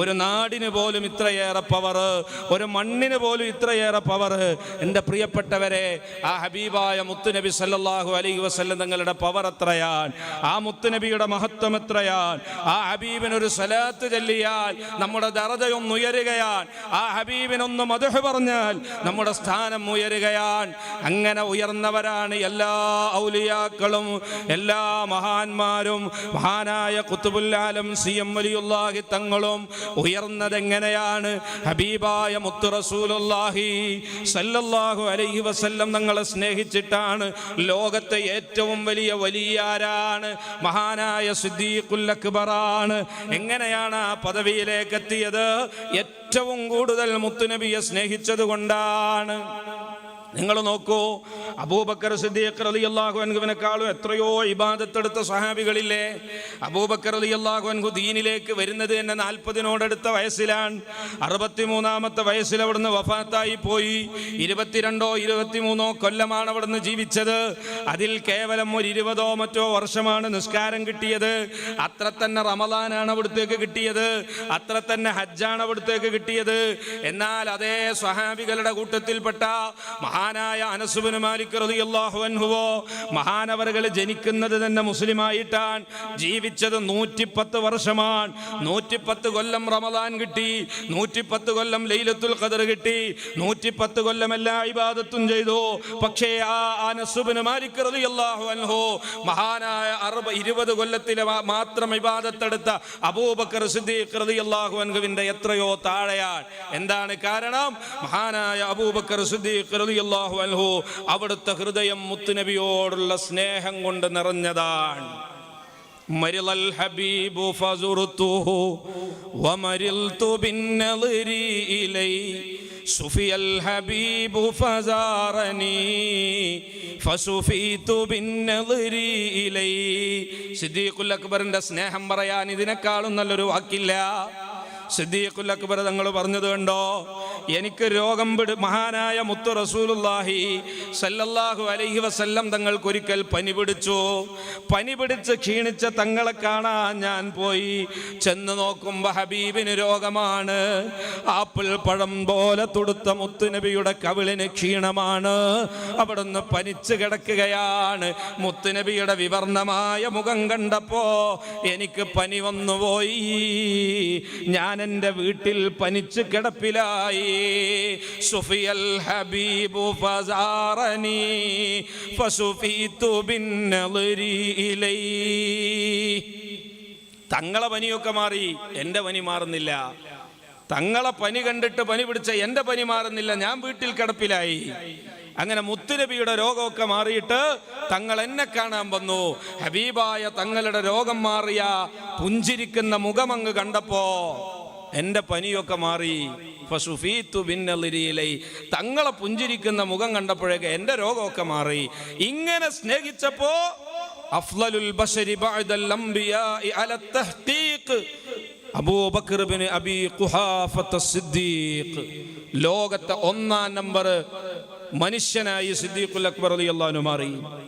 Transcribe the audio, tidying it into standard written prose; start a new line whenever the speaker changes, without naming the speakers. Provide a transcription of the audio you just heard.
ഒരു നാടിന് പോലും ഇത്രയേറെ പവർ, ഒരു മണ്ണിന് പോലും ഇത്രയേറെ പവർ. എൻ്റെ പ്രിയപ്പെട്ടവരെ, ആ ഹബീബായ മുത്തുനബി സല്ലല്ലാഹു അലൈഹി വസല്ലം തങ്ങളുടെ പവർ എത്രയാണ്, ആ മുത്തുനബിയുടെ മഹത്വം എത്രയാണ്. ആ ഹബീബിനൊരു സ്വലാത്ത് ചൊല്ലിയാൽ നമ്മുടെ ദറജയൊന്ന് ഉയരുകയാണ്. ആ ഹബീബിനൊന്ന് മദ്ഹ് പറഞ്ഞാൽ നമ്മുടെ സ്ഥാനം ഉയരുകയാണ്. അങ്ങനെ ഉയർന്നവരാണ് എല്ലാ ഔലിയാക്കളും, എല്ലാ മഹാന്മാരും. മഹാനായ ഖുത്ബുൽ ആലം സിഎം വലിയുല്ലാഹി തങ്ങളും ഉയർന്നതെങ്ങനെയാണ്? ഹബീബായ മുത്തു റസൂലുള്ളാഹി സല്ലല്ലാഹു അലൈഹി വസല്ലം തങ്ങളെ സ്നേഹിച്ചിട്ടാണ്. ലോകത്തെ ഏറ്റവും വലിയ വലിയാരാണ്? മഹാനായ സിദ്ദീഖുൽ അക്ബറാണ്. എങ്ങനെയാണ് ആ പദവിയിലേക്ക് എത്തിയത്? ഏറ്റവും കൂടുതൽ മുത്തുനബിയെ സ്നേഹിച്ചത് കൊണ്ടാണ്. നിങ്ങൾ നോക്കൂ, അബൂബക്കർ സിദ്ദീഖ് റളിയല്ലാഹു അൻഹുവിനെക്കാളും എത്രയോ ഇബാദത്തെടുത്ത സ്വഹാബികളില്ലേ? അബൂബക്കർ റളിയല്ലാഹു അൻഹു ദീനിലേക്ക് വരുന്നത് തന്നെ 40-നോടടുത്ത വയസ്സിലാണ്. 63-ാമത്തെ വയസ്സിൽ അവിടുന്ന് വഫാത്തായി പോയി. 22 or 23 കൊല്ലമാണ് അവിടുന്ന് ജീവിച്ചത്. അതിൽ കേവലം ഒരു 20 മറ്റോ വർഷമാണ് നിസ്കാരം കിട്ടിയത്. അത്ര തന്നെ റമളാനാണ് അവിടുത്തേക്ക് കിട്ടിയത്, അത്ര തന്നെ ഹജ്ജാണ് അവിടുത്തേക്ക് കിട്ടിയത്. എന്നാൽ അതേ സ്വഹാബികളുടെ കൂട്ടത്തിൽപ്പെട്ട മഹാനായ അനസ് ഇബ്നു മാലിക് റളിയല്ലാഹു അൻഹു, മഹാനവറുകൾ ജനിക്കുന്നത് തന്നെ മുസ്ലിമായിട്ടാണ്. ജീവിച്ചത് 110 വർഷമാണ്. 110 കൊല്ലം റമളാൻ കിട്ടി, 110 കൊല്ലം ലൈലത്തുൽ ഖദർ കിട്ടി, 110 കൊല്ലം എല്ലാ ഇബാദത്തും ചെയ്തു. പക്ഷേ ആ അനസ് ഇബ്നു മാലിക് റളിയല്ലാഹു അൻഹു മഹാനായ 20 കൊല്ലത്തിലെ മാത്രം ഇബാദത്തെടുത്ത അബൂബക്കർ സിദ്ദീഖ് റളിയല്ലാഹു അൻഹുവിന്റെ എത്രയോ താഴെയാണ്. എന്താണ് കാരണം? മഹാനായ അബൂബക്കർ സിദ്ദീഖ് റളിയല്ലാഹു അൻഹു അവിടുത്തെ ഹൃദയം മുത്തുനബിയോടുള്ള സ്നേഹം കൊണ്ട് നിറഞ്ഞതാണ്. മരിളൽ ഹബീബു ഫസുറുതുഹു വമരിൽതു ബിന്നളിരി ഇലൈ സുഫിയൽ ഹബീബു ഫസാറനി ഫസുഫീതു ബിന്നളിരി ഇലൈ. സിദ്ദീഖുൽ അക്ബറിന്റെ സ്നേഹം പറയാൻ ഇതിനേക്കാളും നല്ലൊരു വാക്കില്ല. സിദ്ദീഖുൽ അക്ബർ തങ്ങൾ പറഞ്ഞത് കണ്ടോ? എനിക്ക് രോഗം മഹാനായ മുത്തു റസൂലുള്ളാഹി സല്ലല്ലാഹു അലൈഹി വസല്ലം തങ്ങൾക്കൊരിക്കൽ പനി പിടിച്ചു. പനി പിടിച്ച് ക്ഷീണിച്ച തങ്ങളെ കാണാൻ ഞാൻ പോയി. ചെന്ന് നോക്കുമ്പോൾ ഹബീബിന് രോഗമാണ്. ആപ്പിൾ പഴം പോലെ തുടുത്ത മുത്തുനബിയുടെ കവിളിന് ക്ഷീണമാണ്. അവിടുന്ന് പനിച്ച് കിടക്കുകയാണ്. മുത്തുനബിയുടെ വിവർണമായ മുഖം കണ്ടപ്പോ എനിക്ക് പനി വന്നുപോയി. ഞാൻ എൻ്റെ വീട്ടിൽ പനിച്ച് കിടപ്പിലായി. സുഫിയൽ ഹബീബു ഫസാറനി ഫസുഫീതു ബിന്നളിരി ഇലൈ. തങ്ങളെ പനിയൊക്കെ മാറി, എൻ്റെ പനി മാറുന്നില്ല. തങ്ങളെ പനി കണ്ടിട്ട് പനി പിടിച്ച എൻ്റെ പനി മാറുന്നില്ല, ഞാൻ വീട്ടിൽ കിടപ്പിലായി. അങ്ങനെ മുത്തുനബിയുടെ രോഗമൊക്കെ മാറിയിട്ട് തങ്ങൾ എന്നെ കാണാൻ വന്നു. ഹബീബായ തങ്ങളുടെ രോഗം മാറിയ പുഞ്ചിരിക്കുന്ന മുഖമങ്ങ് കണ്ടപ്പോ എൻ്റെ പനിയൊക്കെ മാറി. ഫസുഫീതു ബിന്നളിരി ഇലൈ. തങ്ങളെ പുഞ്ചിരിക്കുന്ന മുഖം കണ്ടപ്പോഴേക്ക് എൻ്റെ രോഗമൊക്കെ മാറി. ഇങ്ങനെ സ്നേഹിച്ചപ്പോ അഫ്ളലുൽ ബശരി ബഅദൽ അംബിയാഇ അല തഹ്ഖീഖ് അബൂബക്കർ ഇബ്നു അബീ ഖുഹാഫത്ത് സിദ്ദീഖ്, ലോകത്തെ 1-ാം നമ്പർ മനുഷ്യനായി സിദ്ദീഖുൽ അക്ബർ റളിയല്ലാഹു അൻഹു മാറി.